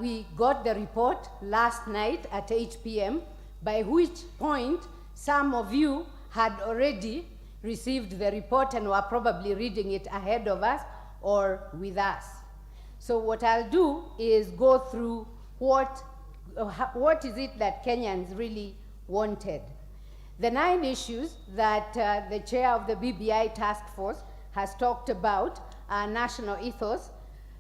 we got the report last night at 8 p.m., by which point some of you had already received the report and were probably reading it ahead of us or with us. So what I'll do is go through what is it that Kenyans really wanted. The 9 issues that the chair of the BBI task force has talked about are national ethos,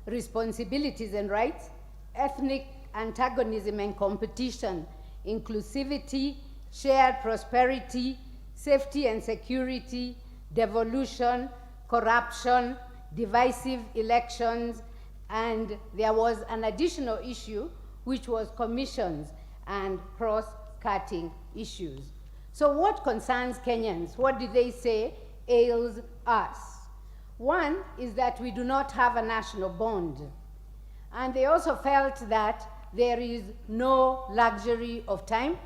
responsibilities and rights, ethnic antagonism and competition, inclusivity, shared prosperity, safety and security, devolution, corruption, divisive elections, and there was an additional issue which was commissions and cross-cutting issues. So what concerns Kenyans? What did they say ails us? One is that we do not have a national bond. And they also felt that there is no luxury of time.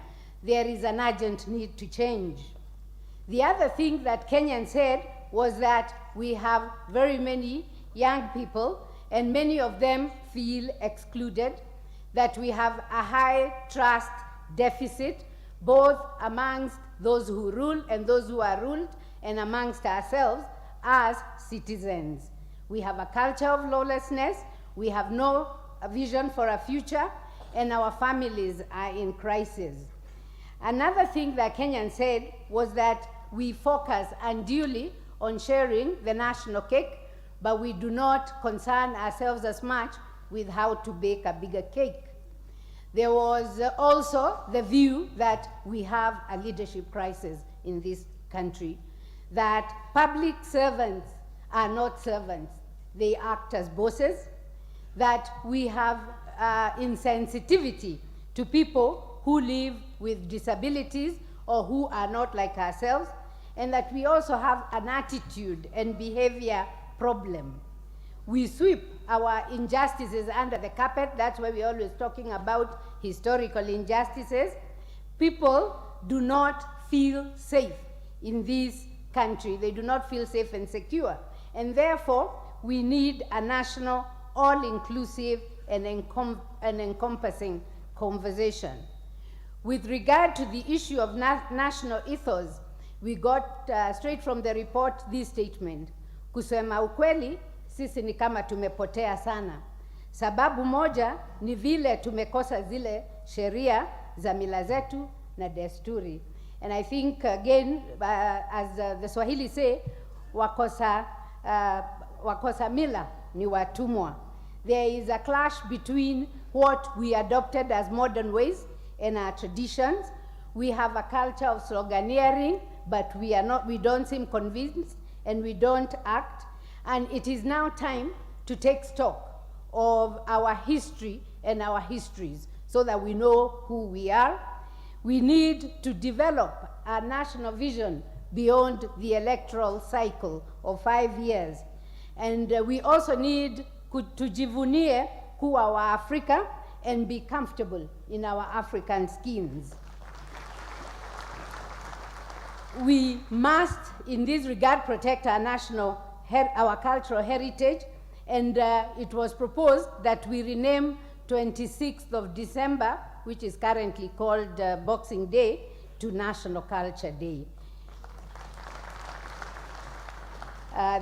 There is an urgent need to change. The other thing that Kenyans said was that we have very many young people, and many of them feel excluded, that we have a high trust deficit, both amongst those who rule and those who are ruled, and amongst ourselves as citizens. We have a culture of lawlessness, we have no vision for a future, and our families are in crisis. Another thing that Kenyans said was that we focus unduly on sharing the national cake, but we do not concern ourselves as much with how to bake a bigger cake. There was also the view that we have a leadership crisis in this country, that public servants are not servants, they act as bosses, that we have insensitivity to people who live with disabilities or who are not like ourselves, and that we also have an attitude and behavior problem. We sweep our injustices under the carpet. That's why we're always talking about historical injustices. People do not feel safe in this country. They do not feel safe and secure. And therefore, we need a national, all-inclusive and encompassing conversation. With regard to the issue of national ethos, we got straight from the report this statement: kusema ukweli, sisi ni kama tumepotea sana. Sababu moja ni vile tumekosa zile sheria za mila zetu na desturi. And I think again, as the Swahili say, wakosa mila ni watumwa. There is a clash between what we adopted as modern ways and our traditions. We have a culture of sloganeering, but we don't seem convinced and we don't act. And it is now time to take stock of our history and our histories so that we know who we are. We need to develop a national vision beyond the electoral cycle of 5 years. And we also need tujivunie kuwa wa Africa and be comfortable in our African skins. We must, in this regard, protect our cultural heritage, and it was proposed that we rename 26th of December, which is currently called Boxing Day, to National Culture Day.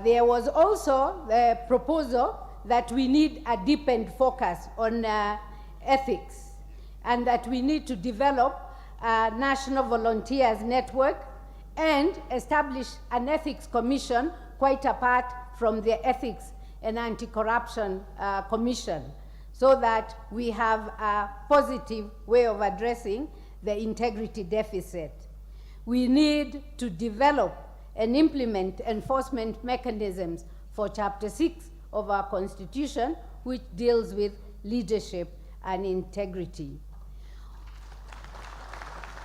There was also the proposal that we need a deepened focus on ethics, and that we need to develop a national volunteers network and establish an ethics commission quite apart from the ethics and anti-corruption commission, so that we have a positive way of addressing the integrity deficit. We need to develop and implement enforcement mechanisms for Chapter 6 of our Constitution, which deals with leadership and integrity.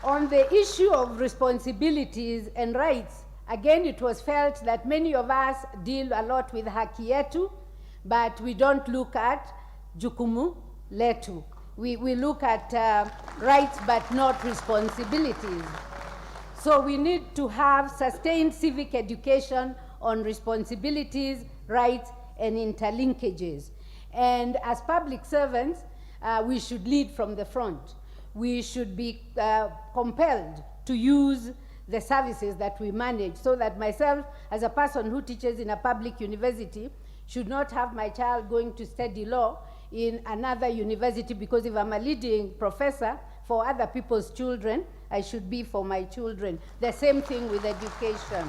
On the issue of responsibilities and rights, again, it was felt that many of us deal a lot with haki yetu, but we don't look at jukumu letu. We look at rights but not responsibilities. So we need to have sustained civic education on responsibilities, rights, and interlinkages. And as public servants, we should lead from the front. We should be compelled to use the services that we manage, so that myself, as a person who teaches in a public university, should not have my child going to study law in another university, because if I'm a leading professor for other people's children, I should be for my children. The same thing with education.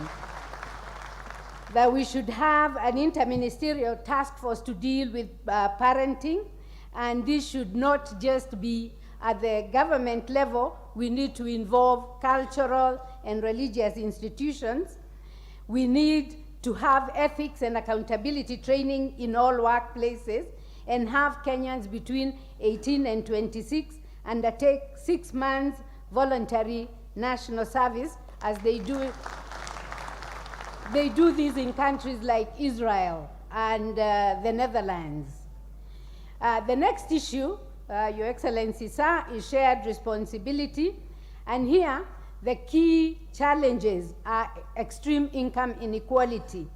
That we should have an interministerial task force to deal with parenting, and this should not just be at the government level. We need to involve cultural and religious institutions. We need to have ethics and accountability training in all workplaces, and have Kenyans between 18 and 26 undertake 6 months voluntary national service, as they do. They do this in countries like Israel and the Netherlands. The next issue, Your Excellency, sir, is shared responsibility. And here, the key challenges are extreme income inequality.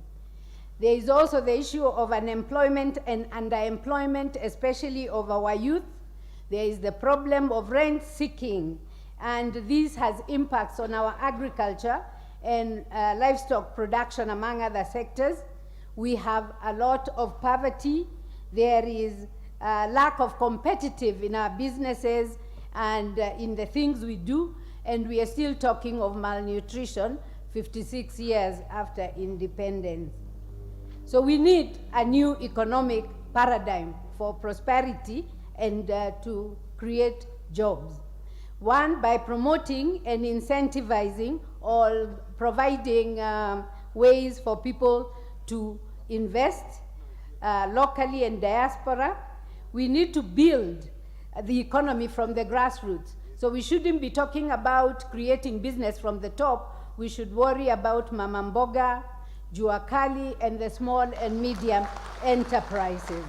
There is also the issue of unemployment and underemployment, especially of our youth. There is the problem of rent seeking, and this has impacts on our agriculture and livestock production, among other sectors. We have a lot of poverty. There is lack of competitive in our businesses and in the things we do, and we are still talking of malnutrition 56 years after independence. So we need a new economic paradigm for prosperity and to create jobs. One, by promoting and incentivizing or providing ways for people to invest locally and diaspora. We need to build the economy from the grassroots. So we shouldn't be talking about creating business from the top. We should worry about Mama Mboga, Jua Kali, and the small and medium enterprises.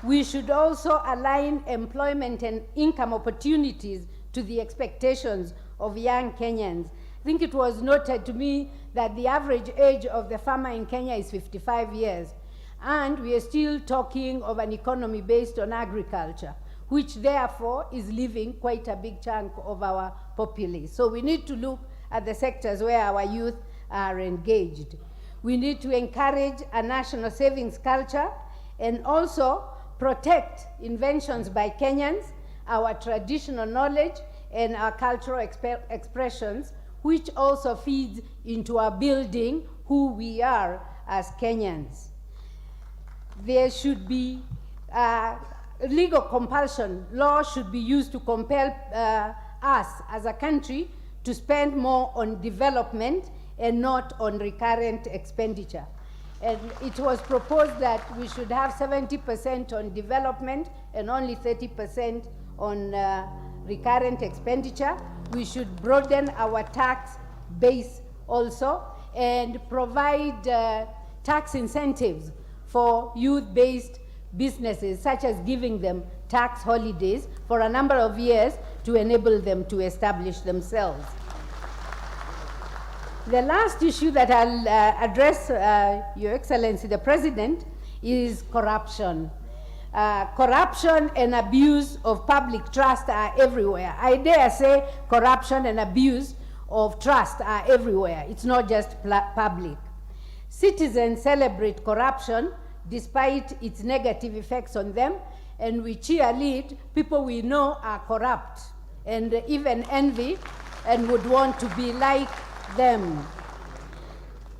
We should also align employment and income opportunities to the expectations of young Kenyans. I think it was noted to me that the average age of the farmer in Kenya is 55 years. And we are still talking of an economy based on agriculture, which therefore is leaving quite a big chunk of our populace. So we need to look at the sectors where our youth are engaged. We need to encourage a national savings culture and also protect inventions by Kenyans, our traditional knowledge, and our cultural expressions, which also feeds into our building who we are as Kenyans. There should be legal compulsion. Law should be used to compel us as a country to spend more on development and not on recurrent expenditure. And it was proposed that we should have 70% on development and only 30% on recurrent expenditure. We should broaden our tax base also and provide tax incentives for youth-based businesses, such as giving them tax holidays for a number of years to enable them to establish themselves. The last issue that I'll address, Your Excellency, the President, is corruption. Corruption and abuse of public trust are everywhere. I dare say corruption and abuse of trust are everywhere. It's not just public. Citizens celebrate corruption despite its negative effects on them, and we cheerlead people we know are corrupt and even envy and would want to be like them.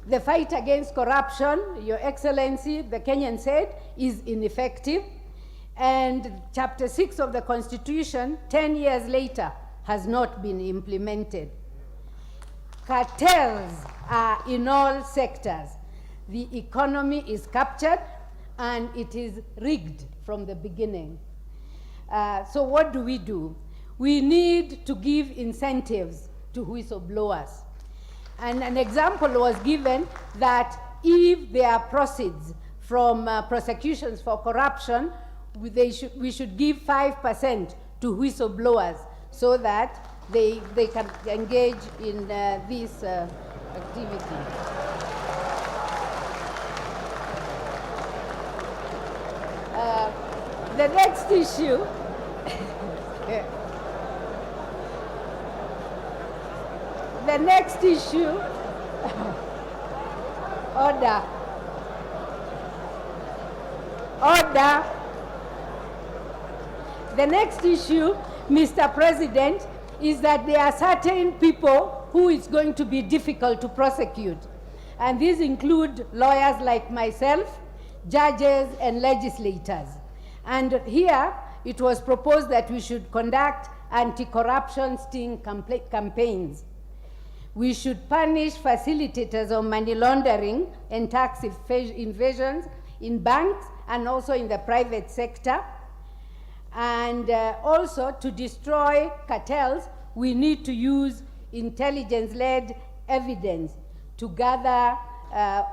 The fight against corruption, Your Excellency, the Kenyan said, is ineffective, and Chapter 6 of the Constitution, 10 years later, has not been implemented. Cartels are in all sectors. The economy is captured and it is rigged from the beginning. So what do? We need to give incentives to whistleblowers. And an example was given that if there are proceeds from prosecutions for corruption, we should give 5% to whistleblowers so that they can engage in this activity. The next issue The next issue, order. Order. The next issue, Mr. President, is that there are certain people who it's going to be difficult to prosecute. And these include lawyers like myself, judges, and legislators. And here, it was proposed that we should conduct anti-corruption sting campaigns. We should punish facilitators of money laundering and tax evasions in banks and also in the private sector. And also, to destroy cartels, we need to use intelligence-led evidence to gather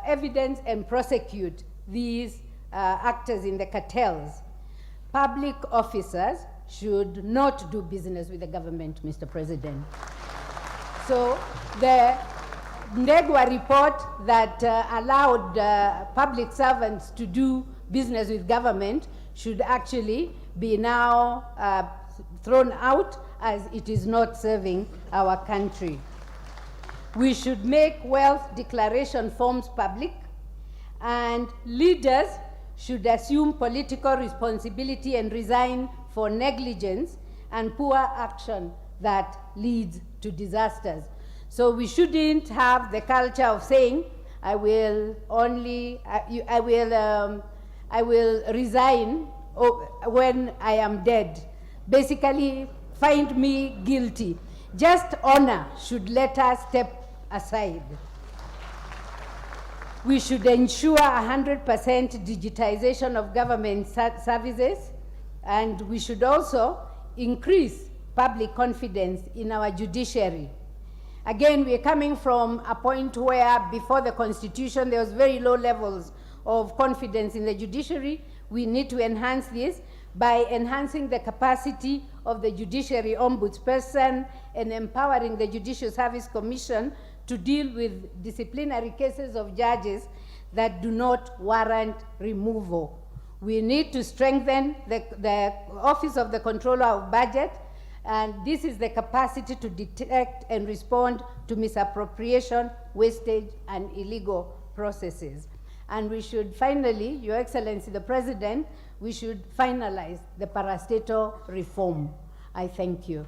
evidence and prosecute these actors in the cartels. Public officers should not do business with the government, Mr. President. So the Ndegwa report that allowed public servants to do business with government should actually be now thrown out, as it is not serving our country. We should make wealth declaration forms public, and leaders should assume political responsibility and resign for negligence and poor action that leads to disasters. So we shouldn't have the culture of saying, I will resign when I am dead. Basically, find me guilty. Just honor should let us step aside. We should ensure 100% digitization of government services, and we should also increase public confidence in our judiciary. Again, we are coming from a point where before the Constitution there was very low levels of confidence in the judiciary. We need to enhance this by enhancing the capacity of the Judiciary Ombudsperson and empowering the Judicial Service Commission to deal with disciplinary cases of judges that do not warrant removal. We need to strengthen the Office of the Controller of Budget, and this is the capacity to detect and respond to misappropriation, wastage, and illegal processes. And we should finally, Your Excellency the President, we should finalize the parastatal reform. I thank you.